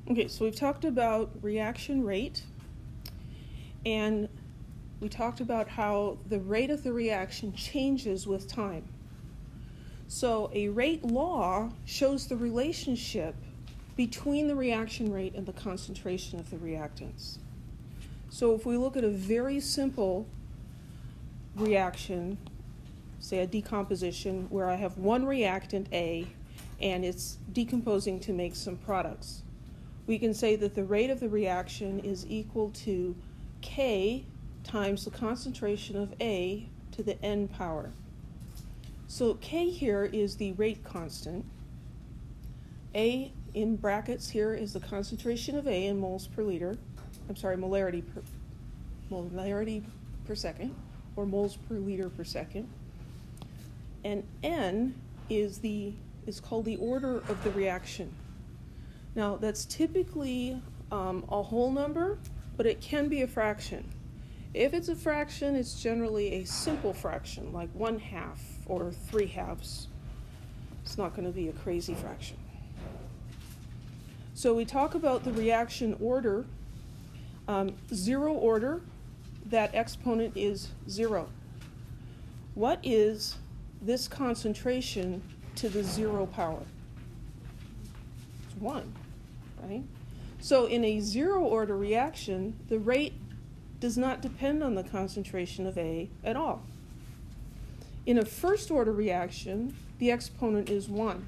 Okay, so we've talked about reaction rate, and we talked about how the rate of the reaction changes with time. So a rate law shows the relationship between the reaction rate and the concentration of the reactants. So if we look at a very simple reaction, say a decomposition, where I have one reactant A and it's decomposing to make some products, we can say that the rate of the reaction is equal to K times the concentration of A to the n power. So K here is the rate constant. A in brackets here is the concentration of A in moles per liter. Molarity per second, or moles per liter per second. And N is called the order of the reaction. Now, that's typically a whole number, but it can be a fraction. If it's a fraction, it's generally a simple fraction, like 1/2 or 3/2. It's not going to be a crazy fraction. So we talk about the reaction order. Zero order, that exponent is 0. What is this concentration to the 0 power? It's 1. Right? So in a zero order reaction, the rate does not depend on the concentration of A at all. In a first order reaction, the exponent is 1.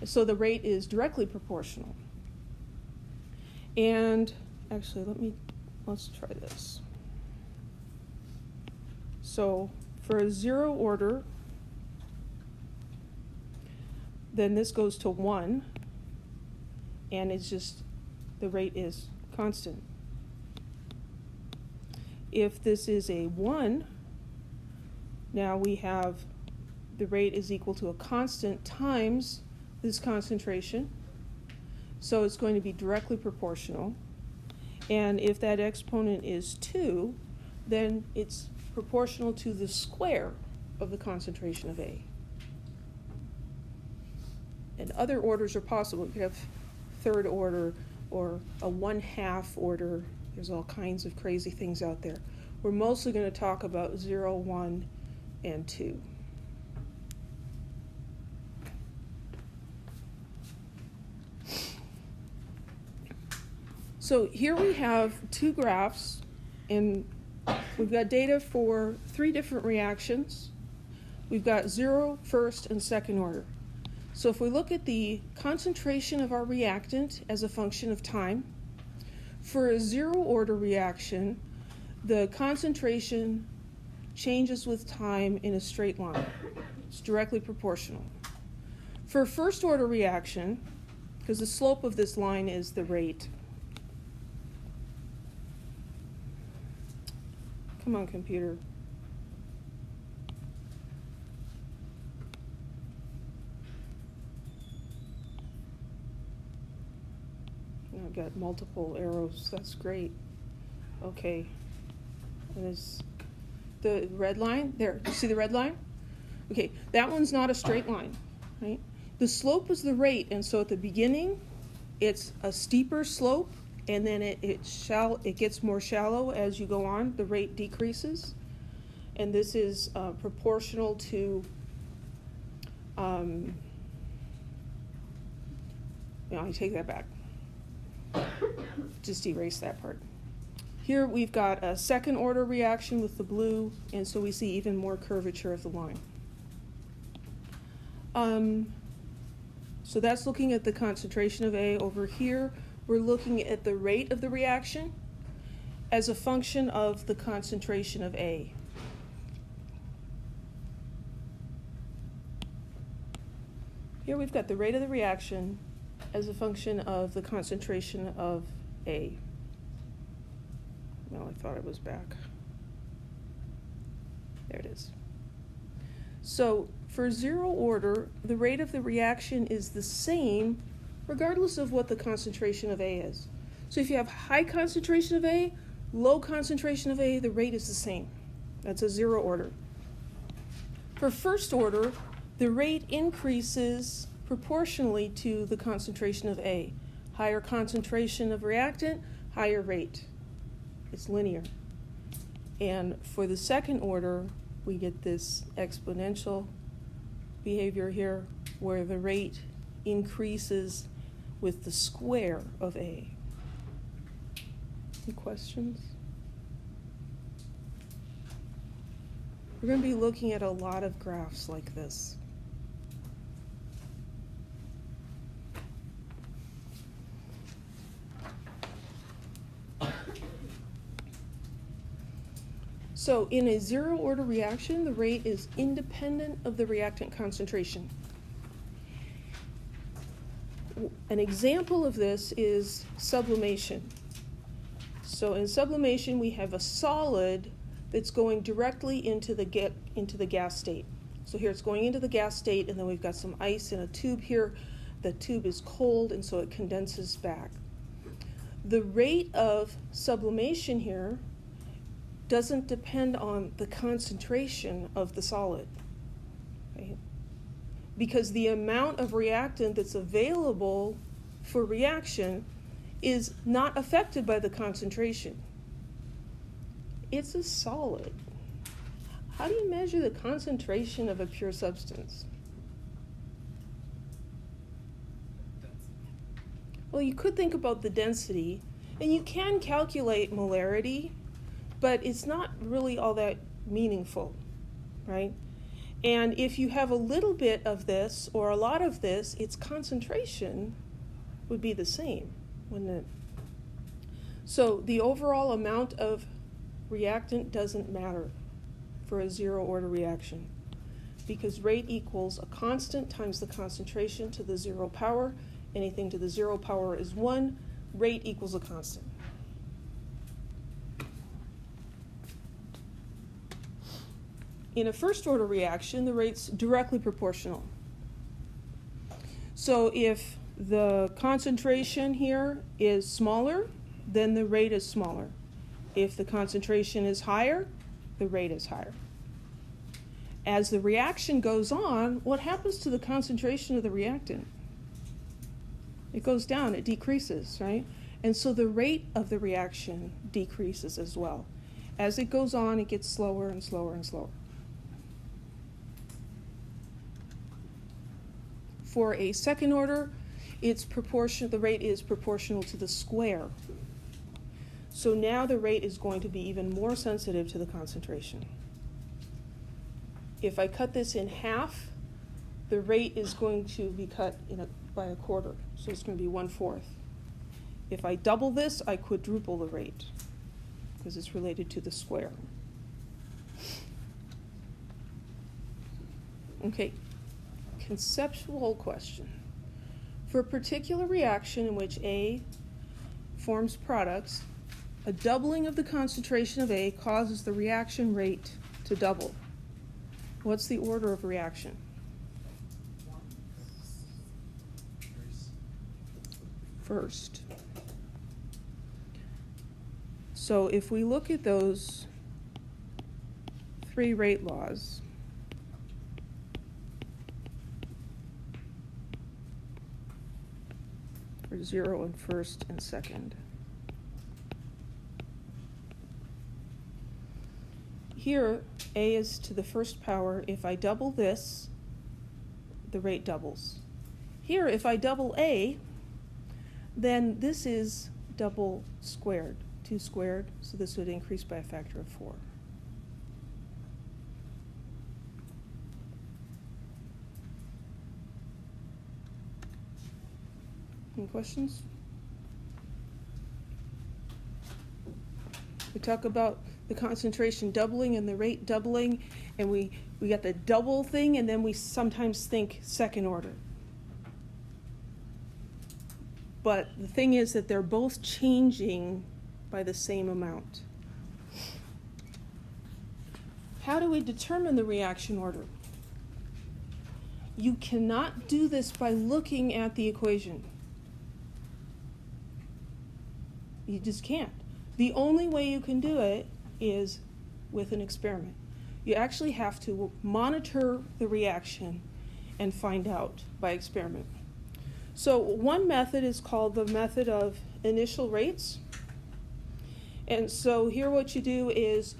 So the rate is directly proportional. And actually, let's try this. So for a zero order, then this goes to 1. And it's just, the rate is constant. If this is a 1, now we have the rate is equal to a constant times this concentration. So it's going to be directly proportional. And if that exponent is 2, then it's proportional to the square of the concentration of A. And other orders are possible. You could have third order or a 1/2 order. There's all kinds of crazy things out there. We're mostly going to talk about 0, 1, and 2. So here we have two graphs, and we've got data for 3 different reactions. We've got 0, first, and second order. So if we look at the concentration of our reactant as a function of time, for a zero order reaction, the concentration changes with time in a straight line. It's directly proportional. For a first order reaction, because the slope of this line is the rate. Come on, computer. I've got multiple arrows. That's great. Okay. And there's the red line. There. You see the red line? Okay. That one's not a straight line, right? The slope is the rate, and so at the beginning, it's a steeper slope, and then it gets more shallow as you go on. The rate decreases, and this is proportional to. I take that back. Just erase that part. Here we've got a second order reaction with the blue, and so we see even more curvature of the line. So that's looking at the concentration of A. Over here, we're looking at the rate of the reaction as a function of the concentration of A. Here we've got the rate of the reaction as a function of the concentration of A. Well, I thought it was back. There it is. So for zero order, the rate of the reaction is the same regardless of what the concentration of A is. So if you have high concentration of A, low concentration of A, the rate is the same. That's a zero order. For first order, the rate increases proportionally to the concentration of A. Higher concentration of reactant, higher rate. It's linear. And for the second order, we get this exponential behavior here where the rate increases with the square of A. Any questions? We're going to be looking at a lot of graphs like this. So in a zero-order reaction, the rate is independent of the reactant concentration. An example of this is sublimation. So in sublimation, we have a solid that's going directly into the gas state. So here it's going into the gas state, and then we've got some ice in a tube here. The tube is cold, and so it condenses back. The rate of sublimation here doesn't depend on the concentration of the solid, right? Because the amount of reactant that's available for reaction is not affected by the concentration. It's a solid. How do you measure the concentration of a pure substance? Well, you could think about the density, and you can calculate molarity, but it's not really all that meaningful, right? And if you have a little bit of this or a lot of this, its concentration would be the same, wouldn't it? So the overall amount of reactant doesn't matter for a zero-order reaction because rate equals a constant times the concentration to the 0 power. Anything to the 0 power is 1. Rate equals a constant. In a first-order reaction, the rate's directly proportional. So if the concentration here is smaller, then the rate is smaller. If the concentration is higher, the rate is higher. As the reaction goes on, what happens to the concentration of the reactant? It goes down, it decreases, right? And so the rate of the reaction decreases as well. As it goes on, it gets slower and slower and slower. For a second order, the rate is proportional to the square. So now the rate is going to be even more sensitive to the concentration. If I cut this in half, the rate is going to be cut by a quarter, so it's going to be 1/4. If I double this, I quadruple the rate because it's related to the square. Okay. Conceptual question. For a particular reaction in which A forms products, a doubling of the concentration of A causes the reaction rate to double. What's the order of reaction? First. So if we look at those 3 rate laws, for 0 and first and second. Here, A is to the first power. If I double this, the rate doubles. Here, if I double A, then this is double squared, 2 squared, so this would increase by a factor of 4. Any questions? We talk about the concentration doubling and the rate doubling, and we got the double thing, and then we sometimes think second order. But the thing is that they're both changing by the same amount. How do we determine the reaction order? You cannot do this by looking at the equation. You just can't. The only way you can do it is with an experiment. You actually have to monitor the reaction and find out by experiment. So one method is called the method of initial rates. And so here what you do is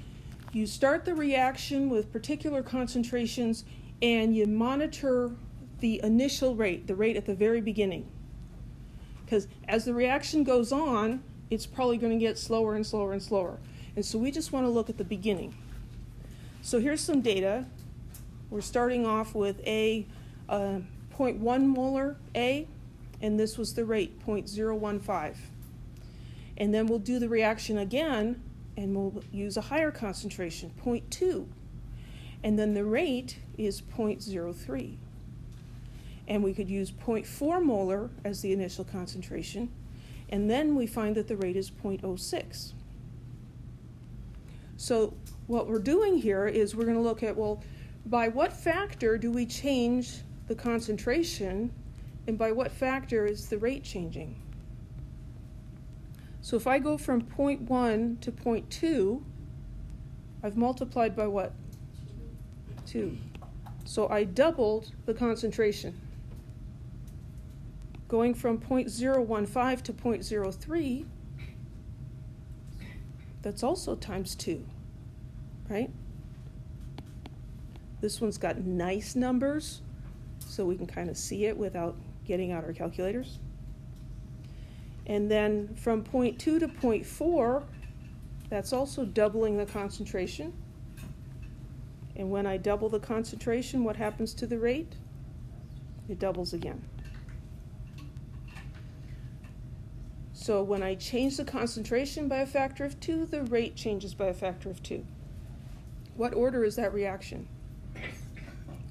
you start the reaction with particular concentrations and you monitor the initial rate, the rate at the very beginning. Because as the reaction goes on, it's probably going to get slower and slower and slower. And so we just want to look at the beginning. So here's some data. We're starting off with a 0.1 molar A, and this was the rate, 0.015. And then we'll do the reaction again, and we'll use a higher concentration, 0.2. And then the rate is 0.03. And we could use 0.4 molar as the initial concentration, and then we find that the rate is 0.06. So what we're doing here is we're going to look at, well, by what factor do we change the concentration, and by what factor is the rate changing? So if I go from 0.1 to 0.2, I've multiplied by what? 2. So I doubled the concentration. Going from 0.015 to 0.03, that's also times 2, right? This one's got nice numbers, so we can kind of see it without getting out our calculators. And then from 0.2 to 0.4, that's also doubling the concentration. And when I double the concentration, what happens to the rate? It doubles again. So when I change the concentration by a factor of 2, the rate changes by a factor of 2. What order is that reaction?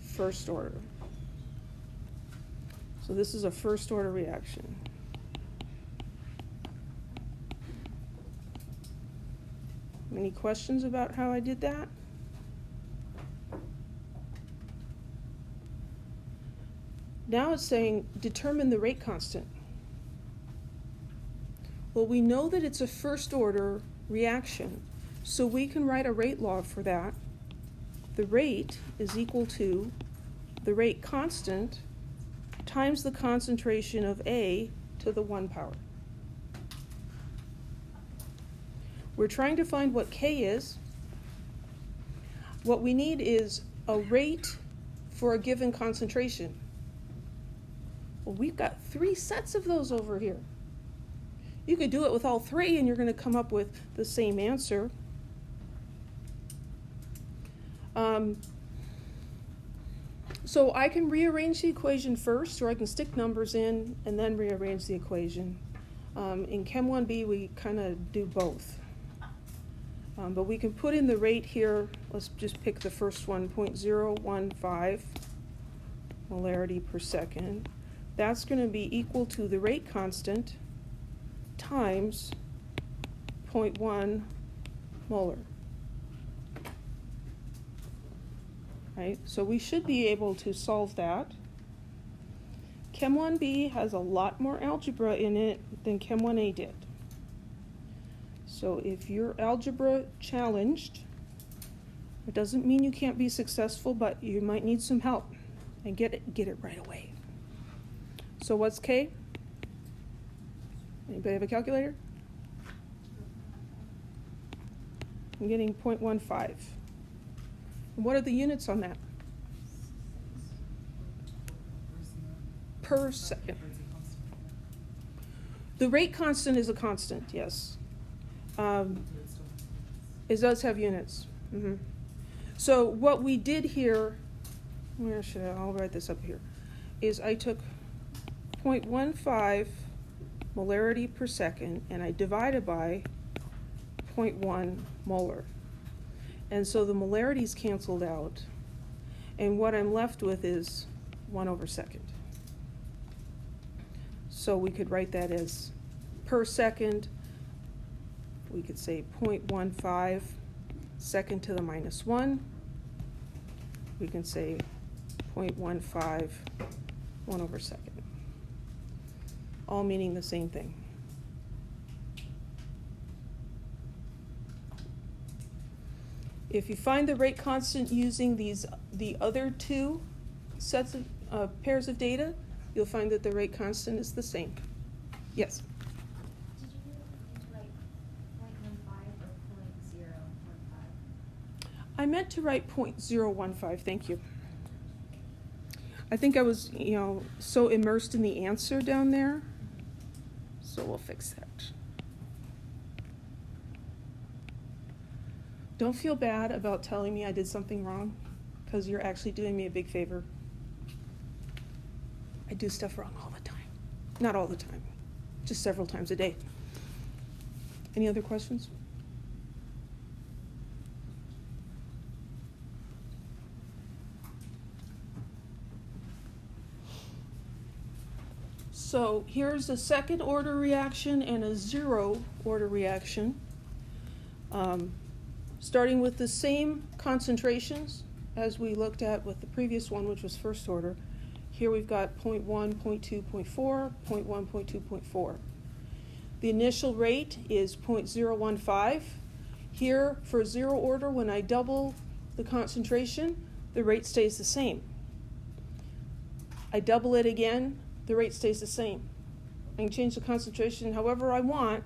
First order. So this is a first order reaction. Any questions about how I did that? Now it's saying determine the rate constant. Well, we know that it's a first order reaction, so we can write a rate law for that. The rate is equal to the rate constant times the concentration of A to the 1 power. We're trying to find what K is. What we need is a rate for a given concentration. Well, we've got 3 sets of those over here. You could do it with all 3 and you're going to come up with the same answer. So I can rearrange the equation first, or I can stick numbers in and then rearrange the equation. In Chem 1B, we kind of do both. But we can put in the rate here. Let's just pick the first one, 0.015 molarity per second. That's going to be equal to the rate constant times 0.1 molar. Right? So we should be able to solve that. Chem 1B has a lot more algebra in it than Chem 1A did. So if you're algebra challenged, it doesn't mean you can't be successful, but you might need some help, and get it right away. So what's K? Anybody have a calculator? I'm getting 0.15. And what are the units on that? Per second. The rate constant is a constant, yes. It does have units. Mm-hmm. So what we did here, where should I'll write this up here, is I took 0.15 molarity per second and I divided by 0.1 molar. And so the molarities canceled out, and what I'm left with is 1/2. So we could write that as per second. We could say 0.15 second to the minus 1. We can say 0.15 1/2, all meaning the same thing. If you find the rate constant using the other 2 sets of pairs of data, you'll find that the rate constant is the same. Yes? Did you write 0.15 or 0.015? I meant to write 0.015, thank you. I think I was, so immersed in the answer down there, so we'll fix that. Don't feel bad about telling me I did something wrong, because you're actually doing me a big favor. I do stuff wrong all the time. Not all the time, just several times a day. Any other questions? So here's a second order reaction and a zero order reaction. Starting with the same concentrations as we looked at with the previous one, which was first order. Here we've got 0.1, 0.2, 0.4, 0.1, 0.2, 0.4. The initial rate is 0.015. Here, for zero order, when I double the concentration, the rate stays the same. I double it again, the rate stays the same. I can change the concentration however I want,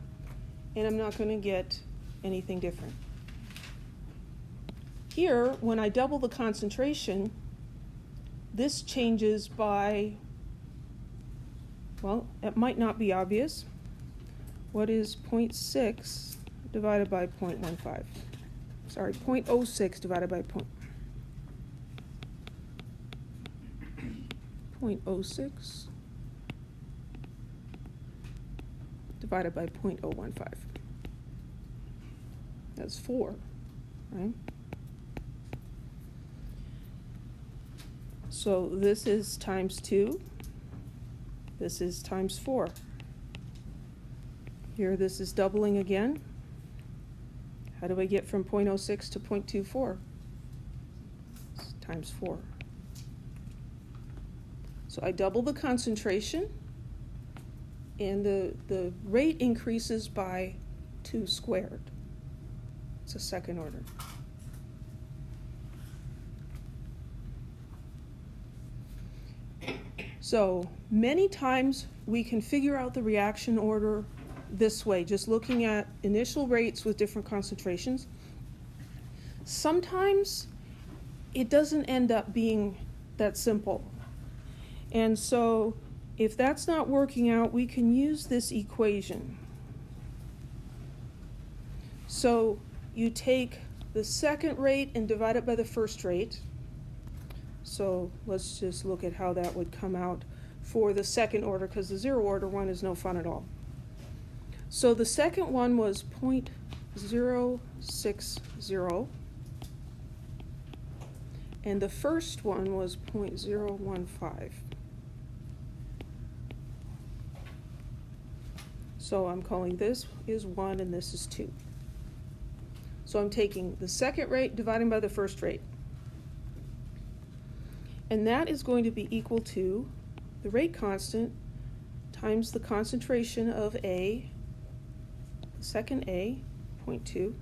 and I'm not going to get anything different. Here, when I double the concentration, this changes by, well, it might not be obvious. What is 0.6 divided by 0.15? Sorry, 0.06 divided by 0.06 divided by 0.015. That's 4, right? So this is times 2. This is times 4. Here this is doubling again. How do I get from 0.06 to 0.24? It's times 4. So I double the concentration, and the rate increases by 2 squared. It's a second order. So many times we can figure out the reaction order this way, just looking at initial rates with different concentrations. Sometimes it doesn't end up being that simple. And so if that's not working out, we can use this equation. So you take the second rate and divide it by the first rate. So let's just look at how that would come out for the second order, because the zero order one is no fun at all. So the second one was 0.060, and the first one was 0.015. So I'm calling this is 1 and this is 2. So I'm taking the second rate dividing by the first rate. And that is going to be equal to the rate constant times the concentration of A, the second A, 0.2,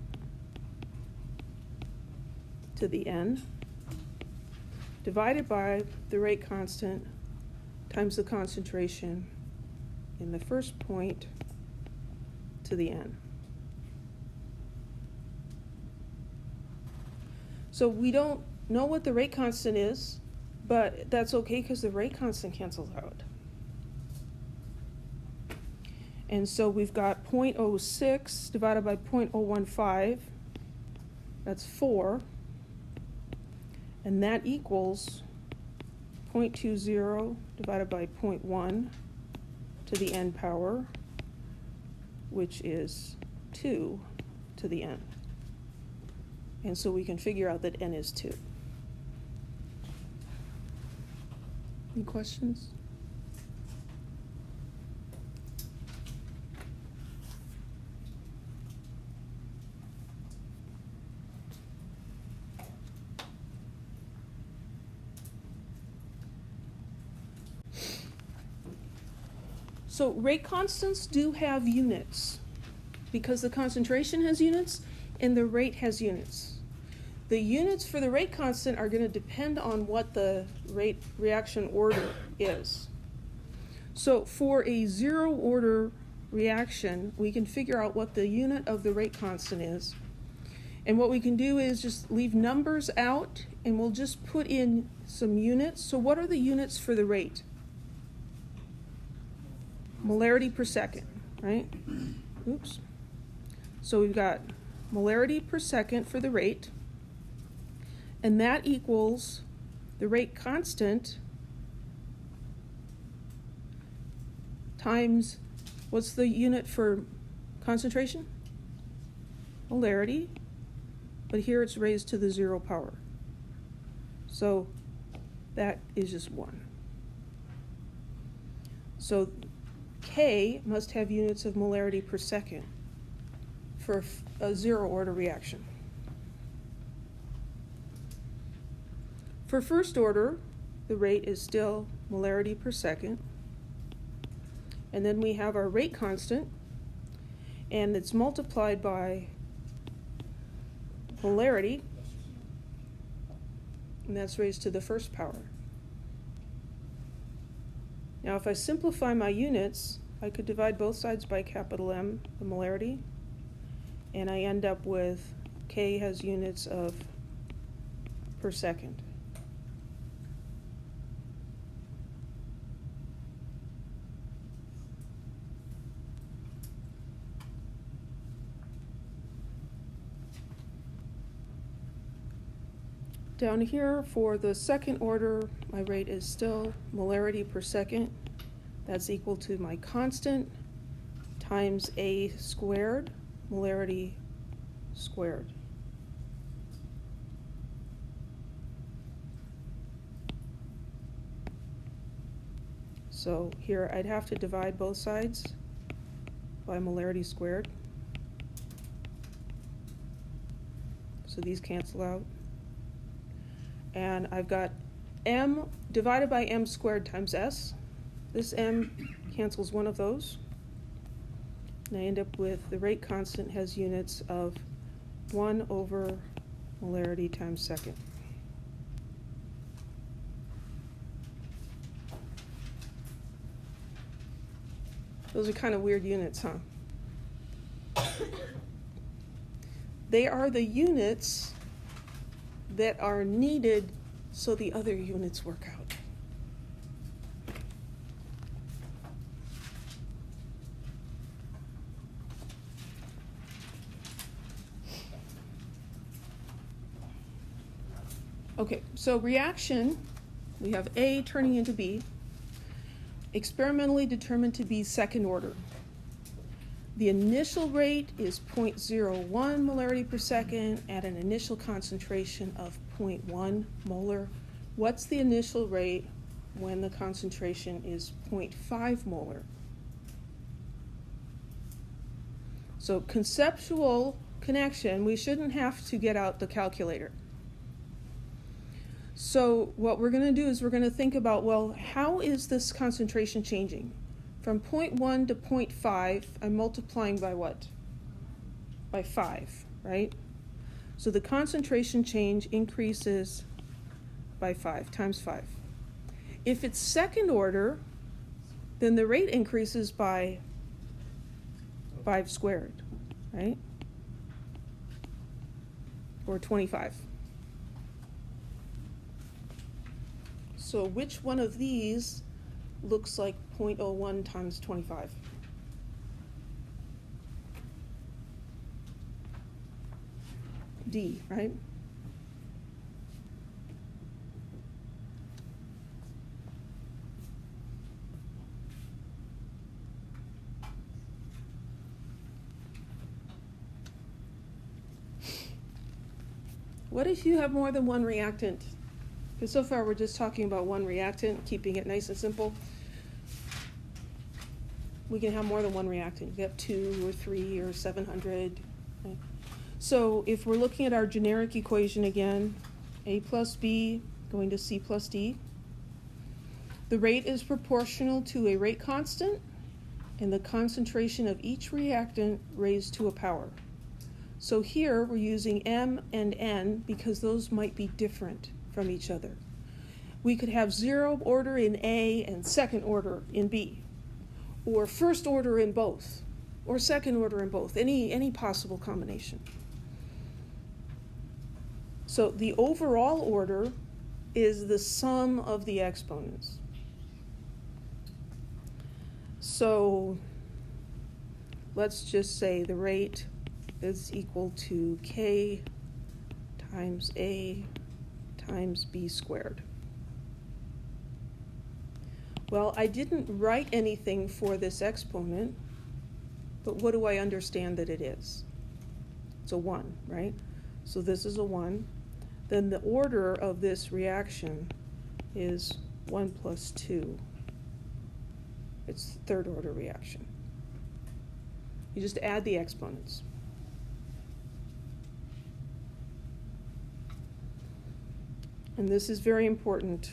to the n, divided by the rate constant times the concentration in the first point to the n. So we don't know what the rate constant is, but that's okay because the rate constant cancels out. And so we've got 0.06 divided by 0.015, that's 4, and that equals 0.20 divided by 0.1 to the n power, which is 2 to the n. And so we can figure out that n is 2. Any questions? So rate constants do have units because the concentration has units and the rate has units. The units for the rate constant are going to depend on what the rate reaction order is. So for a zero order reaction, we can figure out what the unit of the rate constant is. And what we can do is just leave numbers out, and we'll just put in some units. So what are the units for the rate? Molarity per second, right? Oops. So we've got molarity per second for the rate, and that equals the rate constant times, what's the unit for concentration? Molarity, but here it's raised to the 0 power. So that is just 1. So K must have units of molarity per second for a zero order reaction. For first order, the rate is still molarity per second. And then we have our rate constant, and it's multiplied by molarity, and that's raised to the first power. Now if I simplify my units, I could divide both sides by capital M, the molarity, and I end up with K has units of per second. Down here for the second order, my rate is still molarity per second. That's equal to my constant times A squared, molarity squared. So here I'd have to divide both sides by molarity squared. So these cancel out. And I've got M divided by M squared times S. This M cancels one of those. And I end up with the rate constant has units of 1 over molarity times second. Those are kind of weird units, huh? They are the units that are needed so the other units work out. Okay, so reaction, we have A turning into B, experimentally determined to be second order. The initial rate is 0.01 molarity per second at an initial concentration of 0.1 molar. What's the initial rate when the concentration is 0.5 molar? So conceptual connection, we shouldn't have to get out the calculator. So what we're going to do is we're going to think about, well, how is this concentration changing? From 0.1 to 0.5, I'm multiplying by what? By 5, right? So the concentration change increases by 5, times 5. If it's second order, then the rate increases by 5 squared, right? Or 25. So which one of these looks like 0.01 times 25? D, right? What if you have more than one reactant? Because so far we're just talking about one reactant, keeping it nice and simple. We can have more than one reactant. You have 2 or 3 or 700. Okay. So if we're looking at our generic equation again, A plus B going to C plus D, the rate is proportional to a rate constant and the concentration of each reactant raised to a power. So here we're using M and N because those might be different from each other. We could have zero order in A and second order in B. or first order in both, or second order in both, any possible combination. So the overall order is the sum of the exponents. So let's just say the rate is equal to k times a times b squared. Well, I didn't write anything for this exponent, but what do I understand that it is? It's a 1, right? So this is a 1. Then the order of this reaction is 1 plus 2. It's the third order reaction. You just add the exponents. And this is very important.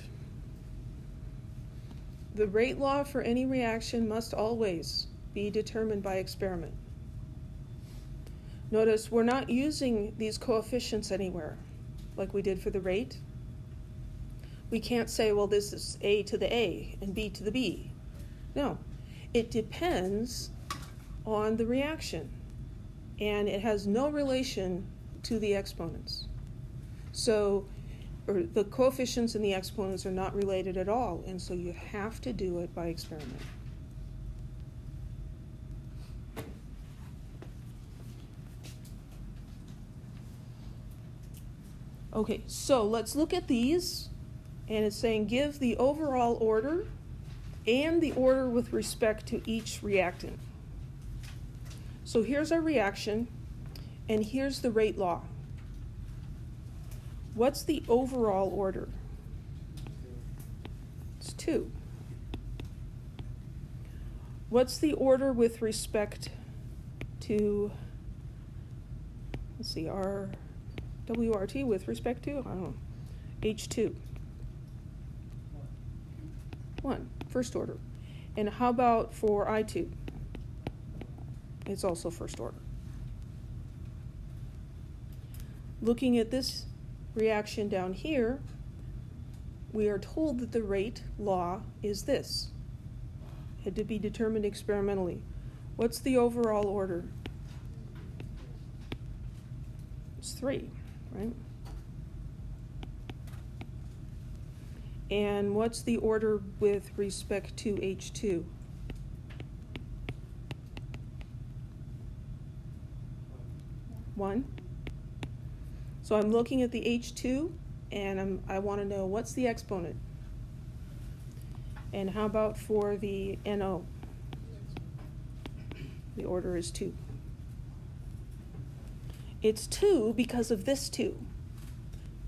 The rate law for any reaction must always be determined by experiment. Notice we're not using these coefficients anywhere, like we did for the rate. We can't say, well, this is A to the A and B to the B. No, it depends on the reaction, and it has no relation to the exponents. So the coefficients and the exponents are not related at all, and so you have to do it by experiment. Okay, so let's look at these, and it's saying give the overall order and the order with respect to each reactant. So here's our reaction, and here's the rate law. What's the overall order? It's 2. What's the order with respect to, let's see, our WRT with respect to, I don't know, H2? 1, first order. And how about for I2? It's also first order. Looking at this reaction down here, we are told that the rate law is this. Had to be determined experimentally. What's the overall order? It's 3, right? And what's the order with respect to H2? 1. So I'm looking at the H2, and I want to know what's the exponent. And how about for the NO? The order is 2. It's 2 because of this 2.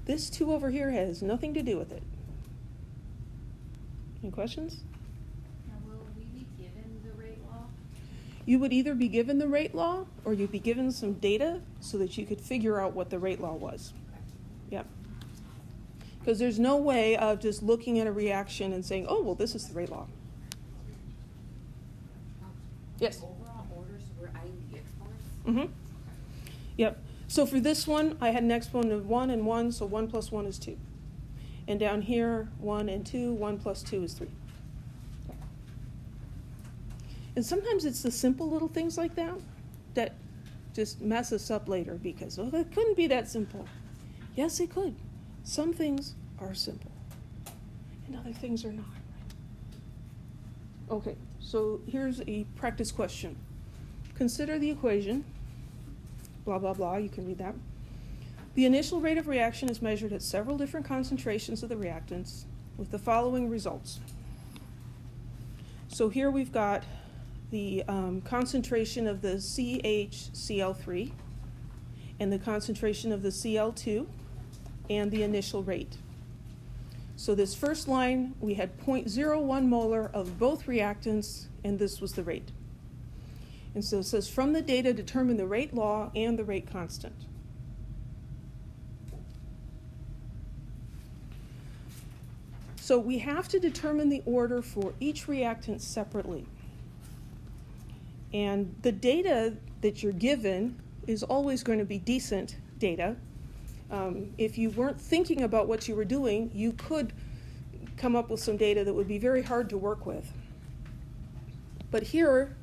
This 2 over here has nothing to do with it. Any questions? Now, will we be given the rate law? You would either be given the rate law, or you'd be given some data so that you could figure out what the rate law was. Yep. Because there's no way of just looking at a reaction and saying, oh, well, this is the rate law. Yes? Overall order, so we're adding the exponents? Mm-hmm. Yep. So for this one, I had an exponent of 1 and 1, so 1 plus 1 is 2. And down here, 1 and 2, 1 plus 2 is 3. And sometimes it's the simple little things like that that just mess us up later because, oh, it couldn't be that simple. Yes, it could. Some things are simple, and other things are not. Okay, so here's a practice question. Consider the equation, blah, blah, blah, you can read that. The initial rate of reaction is measured at several different concentrations of the reactants with the following results. So here we've got the concentration of the CHCl3 and the concentration of the Cl2 and the initial rate. So this first line, we had 0.01 molar of both reactants, and this was the rate. And so it says, from the data, determine the rate law and the rate constant. So we have to determine the order for each reactant separately. And the data that you're given is always going to be decent data. If you weren't thinking about what you were doing, you could come up with some data that would be very hard to work with. But here,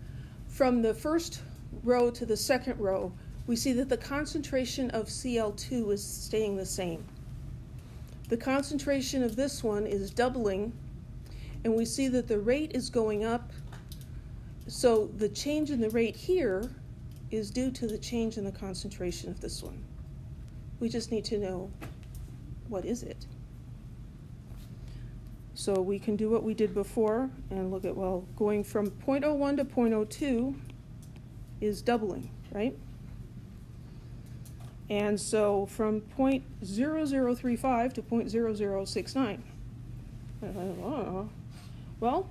from the first row to the second row, we see that the concentration of Cl2 is staying the same. The concentration of this one is doubling, and we see that the rate is going up. So the change in the rate here is due to the change in the concentration of this one. We just need to know, what is it? So we can do what we did before and look at, well, going from 0.01 to 0.02 is doubling, right? And so from 0.0035 to 0.0069. Well,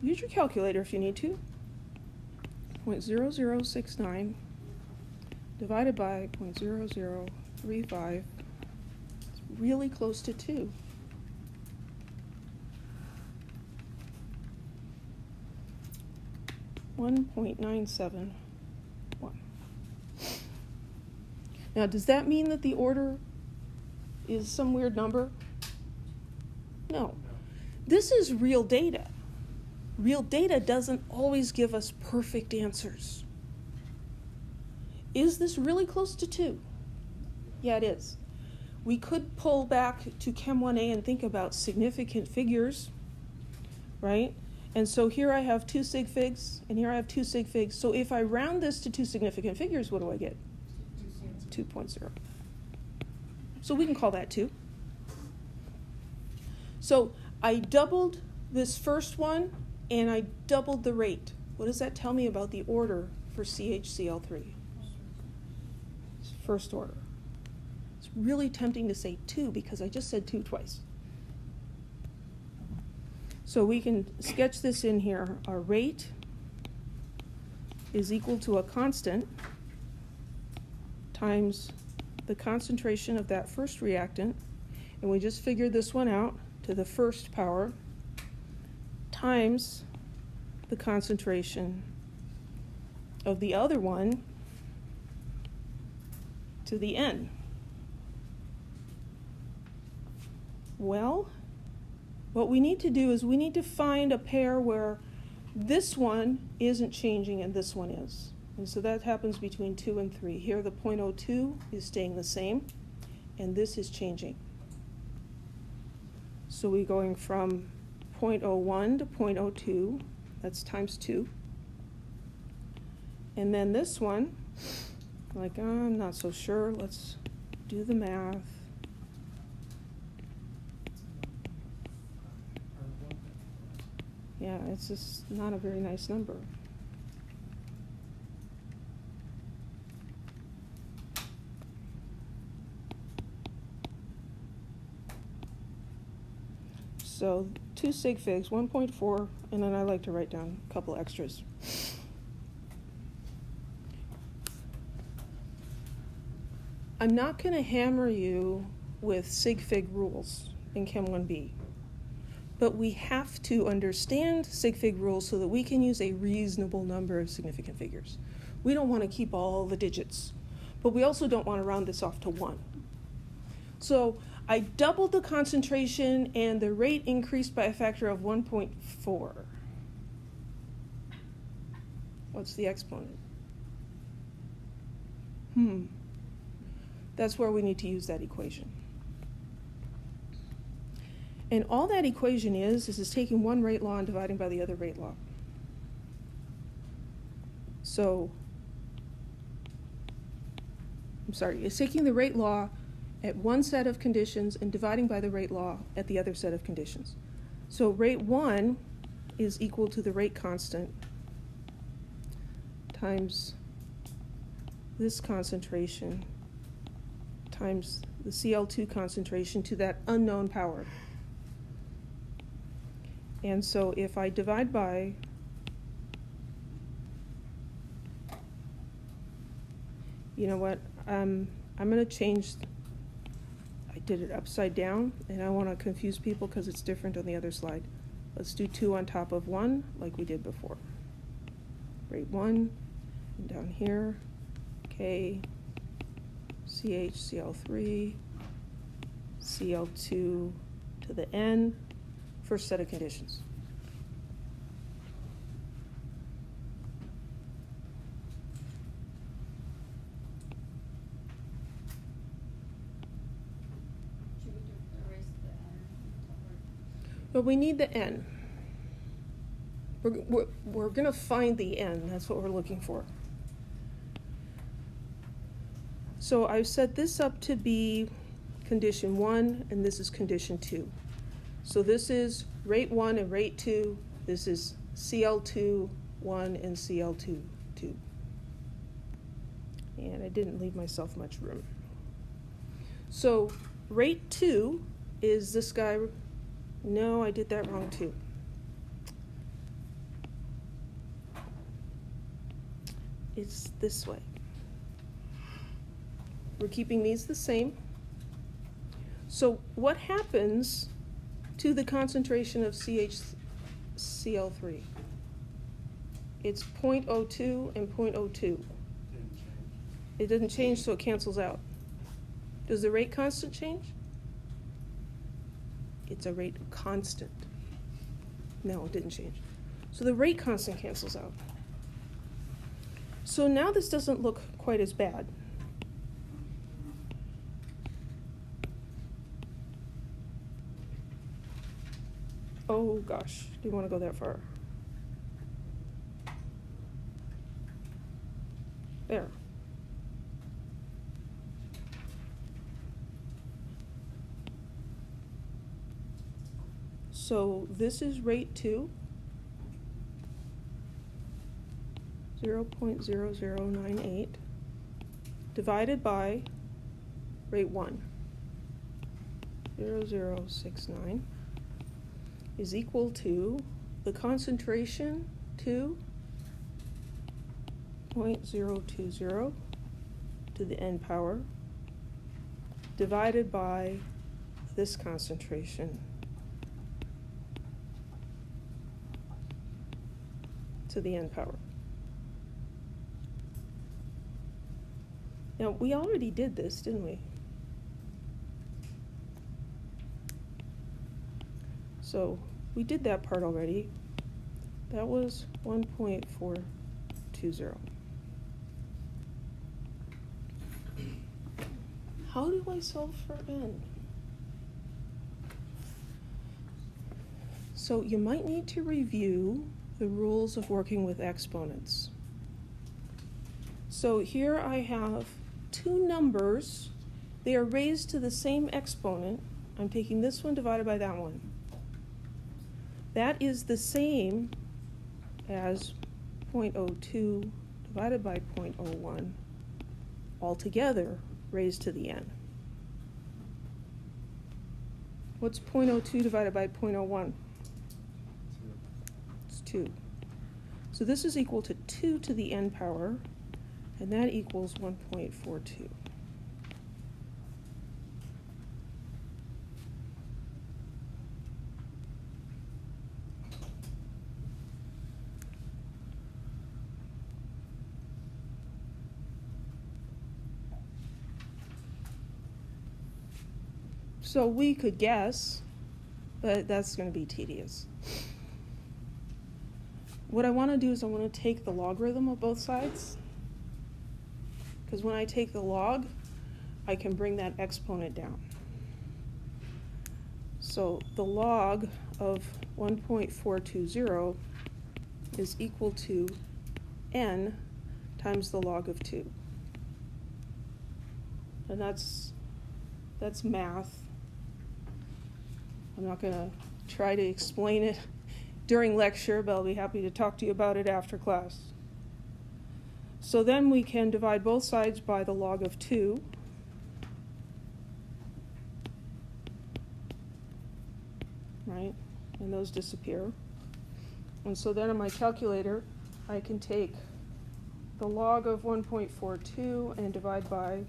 use your calculator if you need to. 0.0069 divided by 0.0035 is really close to 2. .971. Now, does that mean that the order is some weird number? No. This is real data. Real data doesn't always give us perfect answers. Is this really close to 2? Yeah, it is. We could pull back to Chem 1A and think about significant figures, right? And so here I have 2 sig figs, and here I have 2 sig figs. So if I round this to 2 significant figures, what do I get? 2.0. So we can call that 2. So I doubled this first one, and I doubled the rate. What does that tell me about the order for CHCl3? It's first order. It's really tempting to say 2 because I just said 2 twice. So we can sketch this in here. Our rate is equal to a constant times the concentration of that first reactant, and we just figured this one out to the first power times the concentration of the other one to the n. Well, what we need to do is we need to find a pair where this one isn't changing and this one is. And so that happens between 2 and 3. Here the 0.02 is staying the same, and this is changing. So we're going from 0.01 to 0.02, that's times 2. And then this one, like, I'm not so sure, let's do the math. Yeah, it's just not a very nice number. So 2 sig figs, 1.4, and then I like to write down a couple extras. I'm not going to hammer you with sig fig rules in Chem 1B, but we have to understand sig fig rules so that we can use a reasonable number of significant figures. We don't want to keep all the digits, but we also don't want to round this off to 1. So I doubled the concentration and the rate increased by a factor of 1.4. What's the exponent? That's where we need to use that equation. And all that equation is taking one rate law and dividing by the other rate law. So, it's taking the rate law at one set of conditions and dividing by the rate law at the other set of conditions. So rate 1 is equal to the rate constant times this concentration times the Cl2 concentration to that unknown power. And so if I divide by you know what, I'm going to change, I did it upside down, and I want to confuse people because it's different on the other slide. Let's do 2 on top of 1 like we did before. Rate 1, and down here, K, CH, Cl3, Cl2 to the N, first set of conditions. But we need the n. We're going to find the n. That's what we're looking for. So I've set this up to be condition 1, and this is condition 2. So this is rate 1 and rate 2. This is CL2, 1 and CL2, 2. And I didn't leave myself much room. So rate 2 is this guy. No, I did that wrong too. It's this way. We're keeping these the same. So what happens to the concentration of CH-Cl3? It's 0.02 and 0.02. It doesn't change, so it cancels out. Does the rate constant change? It's a rate constant. No, it didn't change. So the rate constant cancels out. So now this doesn't look quite as bad. Oh gosh, do you want to go that far? There. So this is rate 2, 0.0098, divided by rate 1, 0.0069, is equal to the concentration 2, 0.020 to the n power, divided by this concentration to the n power. Now, we already did this, didn't we? So we did that part already. That was 1.420. How do I solve for n? So you might need to review the rules of working with exponents. So here I have two numbers. They are raised to the same exponent. I'm taking this one divided by that one. That is the same as 0.02 divided by 0.01 altogether raised to the n. What's 0.02 divided by 0.01? It's 2. So this is equal to 2 to the n power, and that equals 1.42. So we could guess, but that's going to be tedious. What I want to do is I want to take the logarithm of both sides, because when I take the log, I can bring that exponent down. So the log of 1.420 is equal to n times the log of 2. And that's math. I'm not going to try to explain it during lecture, but I'll be happy to talk to you about it after class. So then we can divide both sides by the log of 2. Right? And those disappear. And so then on my calculator, I can take the log of 1.42 and divide by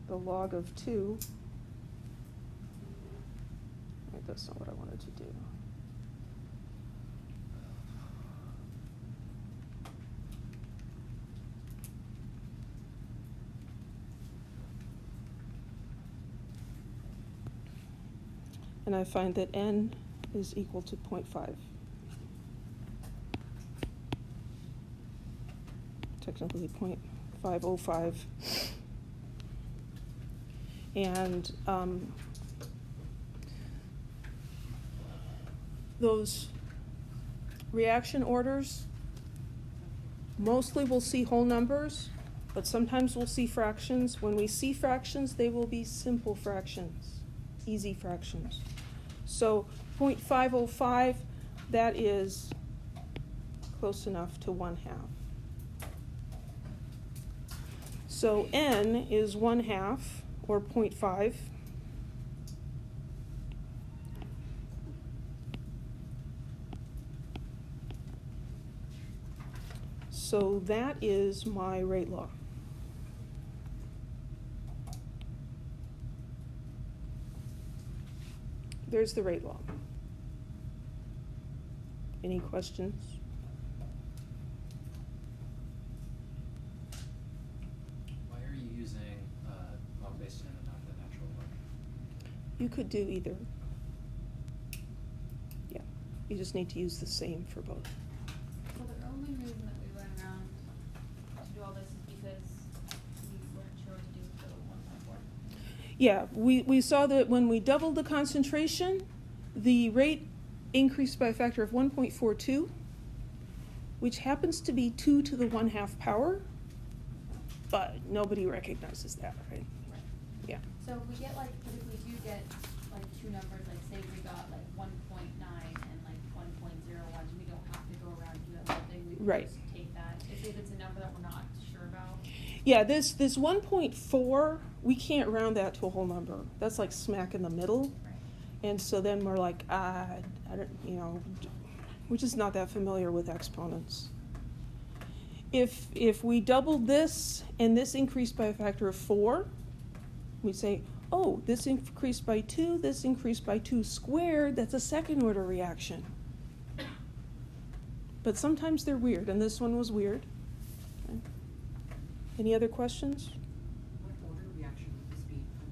the log of 2. Right, that's not what I wanted to do. And I find that n is equal to 0.5. Technically 0.505. And those reaction orders, mostly we'll see whole numbers, but sometimes we'll see fractions. When we see fractions, they will be simple fractions, easy fractions. So 0.505, that is close enough to 1/2. So n is 1/2, or 0.5. So that is my rate law. There's the rate law. Any questions? Why are you using log-based n and not the natural log? You could do either. Yeah, you just need to use the same for both. Well, the only reason that we went around to do all this is because we weren't sure what to do with the 1.4. Yeah, we saw that when we doubled the concentration, the rate increased by a factor of 1.42, which happens to be 2 to the 1/2 power, but nobody recognizes that, right? Right. Yeah. So if we get like, but if we do get like two numbers, like say we got like 1.9 and like 1.01, we don't have to go around and do that whole thing. We can Right. just take that. If it's a number that we're not sure about. Yeah, this 1.4, we can't round that to a whole number. That's like smack in the middle. Right. And so then we're like, I don't, we're just not that familiar with exponents. If we doubled this and this increased by a factor of 4, we say, oh, this increased by 2, this increased by 2 squared, that's a second order reaction. But sometimes they're weird, and this one was weird. Okay. Any other questions? What order reaction would this be for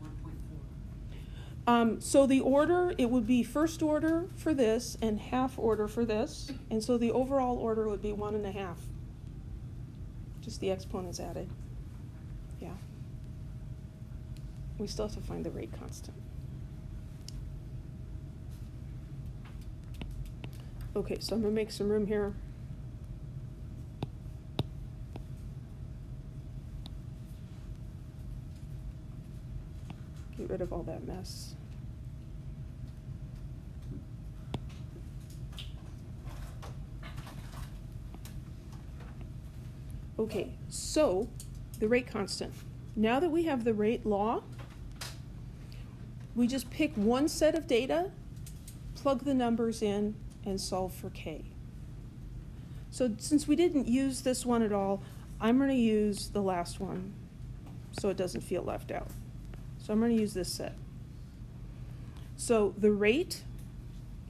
1.4? So the order, it would be first order for this and half order for this. And so the overall order would be 1.5. Just the exponents added. Yeah. We still have to find the rate constant. Okay, so I'm going to make some room here. Get rid of all that mess. Okay, so the rate constant. Now that we have the rate law, we just pick one set of data, plug the numbers in, and solve for k. So since we didn't use this one at all, I'm going to use the last one so it doesn't feel left out. So I'm going to use this set. So the rate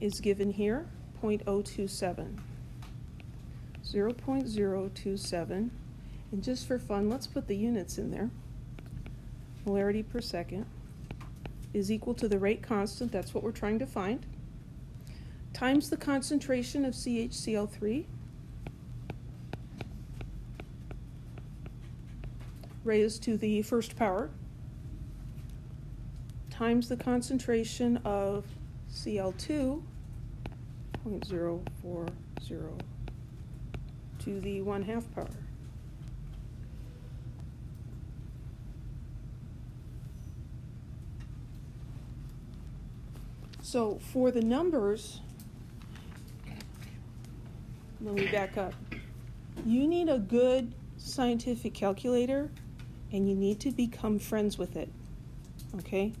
is given here, 0.027. 0.027. And just for fun, let's put the units in there. Molarity per second is equal to the rate constant, that's what we're trying to find, times the concentration of CHCl3 raised to the first power, times the concentration of Cl2, 0.040 to the 1/2 power. So for the numbers, let me back up. You need a good scientific calculator, and you need to become friends with it, okay?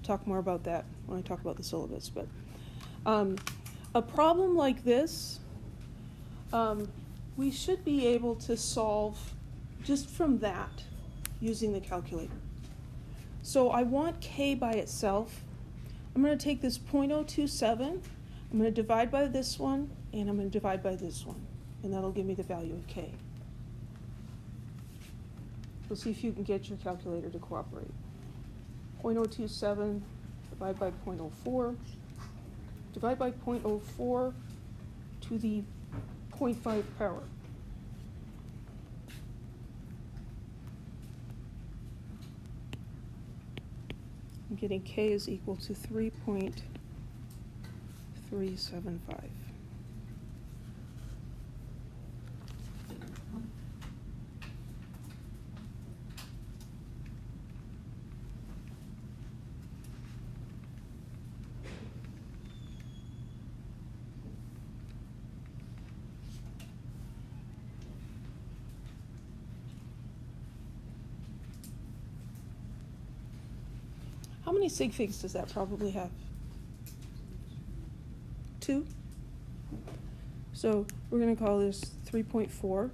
Talk more about that when I talk about the syllabus. But a problem like this, we should be able to solve just from that using the calculator. So I want k by itself. I'm going to take this 0.027, I'm going to divide by this one, and I'm going to divide by this one, and that'll give me the value of k. We'll see if you can get your calculator to cooperate. 0.027, divide by 0.04, divide by 0.04 to the 0.5 power. I'm getting K is equal to 3.375. How many sig figs does that probably have? 2? So we're going to call this 3.4.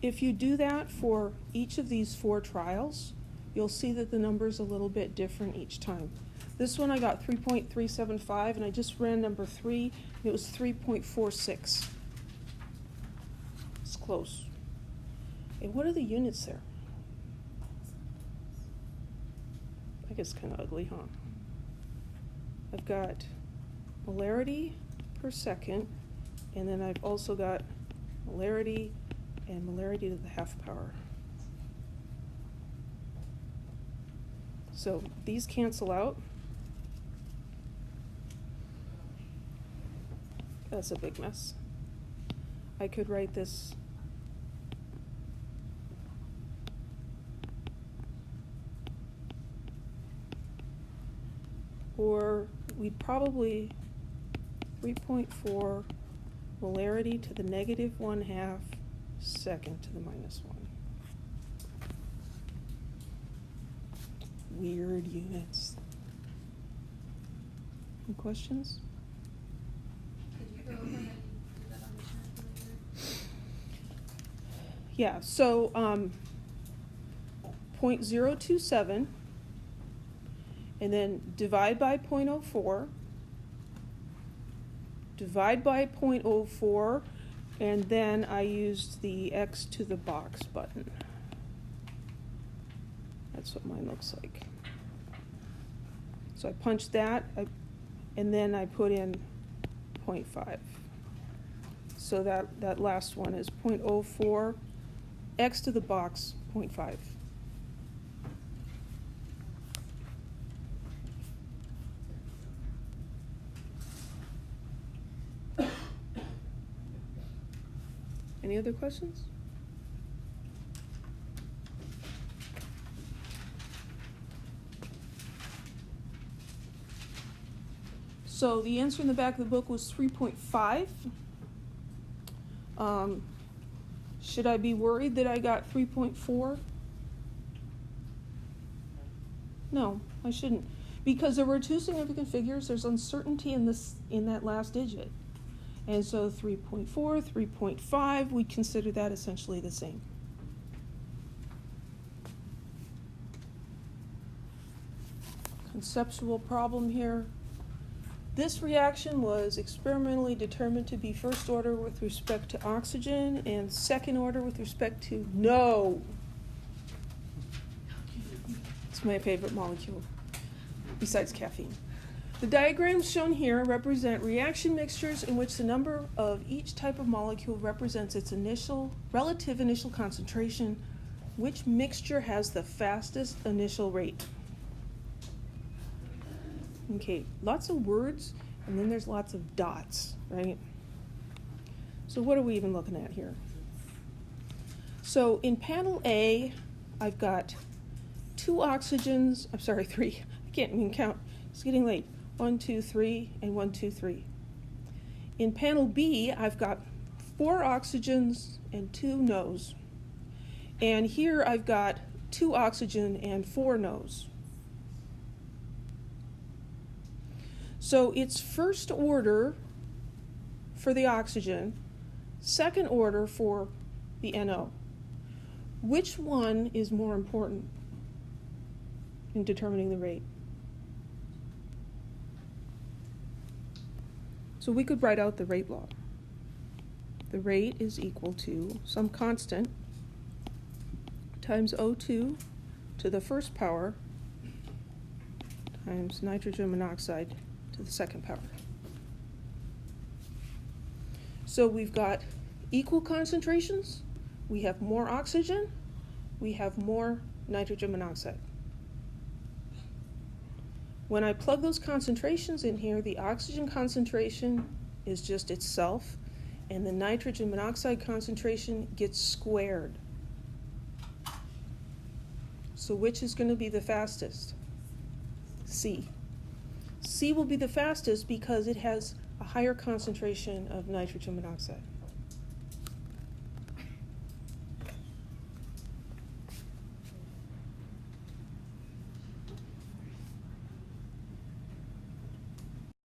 If you do that for each of these 4 trials, you'll see that the number's a little bit different each time. This one I got 3.375, and I just ran number 3, and it was 3.46. It's close. And what are the units there? I guess kind of ugly, huh? I've got molarity per second, and then I've also got molarity and molarity to the half power. So these cancel out. That's a big mess. I could write this or we'd probably 3.4 molarity to the negative 1/2 second to the minus 1. Weird units. Any questions? Could you go over how you did that on the calculator? Yeah, so 0.027, and then divide by 0.04, divide by 0.04, and then I used the X to the box button. That's what mine looks like. So I punched that, and then I put in 0.5. So that last one is 0.04, X to the box, 0.5. Any other questions? So the answer in the back of the book was 3.5. Should I be worried that I got 3.4? No, I shouldn't. Because there were 2 significant figures, there's uncertainty in that last digit. And so 3.4, 3.5, we consider that essentially the same. Conceptual problem here. This reaction was experimentally determined to be first order with respect to oxygen and second order with respect to no. It's my favorite molecule, besides caffeine. The diagrams shown here represent reaction mixtures in which the number of each type of molecule represents its relative initial concentration. Which mixture has the fastest initial rate? Okay, lots of words, and then there's lots of dots, right? So what are we even looking at here? So in panel A, I've got 2 oxygens, I'm sorry, 3. I can't even count. It's getting late. 1, 2, 3, and 1, 2, 3. In panel B, I've got 4 oxygens and 2 no's. And here I've got 2 oxygen and 4 no's. So it's first order for the oxygen, second order for the NO. Which one is more important in determining the rate? So we could write out the rate law. The rate is equal to some constant times O2 to the first power times nitrogen monoxide to the second power. So we've got equal concentrations, we have more oxygen, we have more nitrogen monoxide. When I plug those concentrations in here, the oxygen concentration is just itself, and the nitrogen monoxide concentration gets squared. So which is going to be the fastest? C. C will be the fastest because it has a higher concentration of nitrogen monoxide.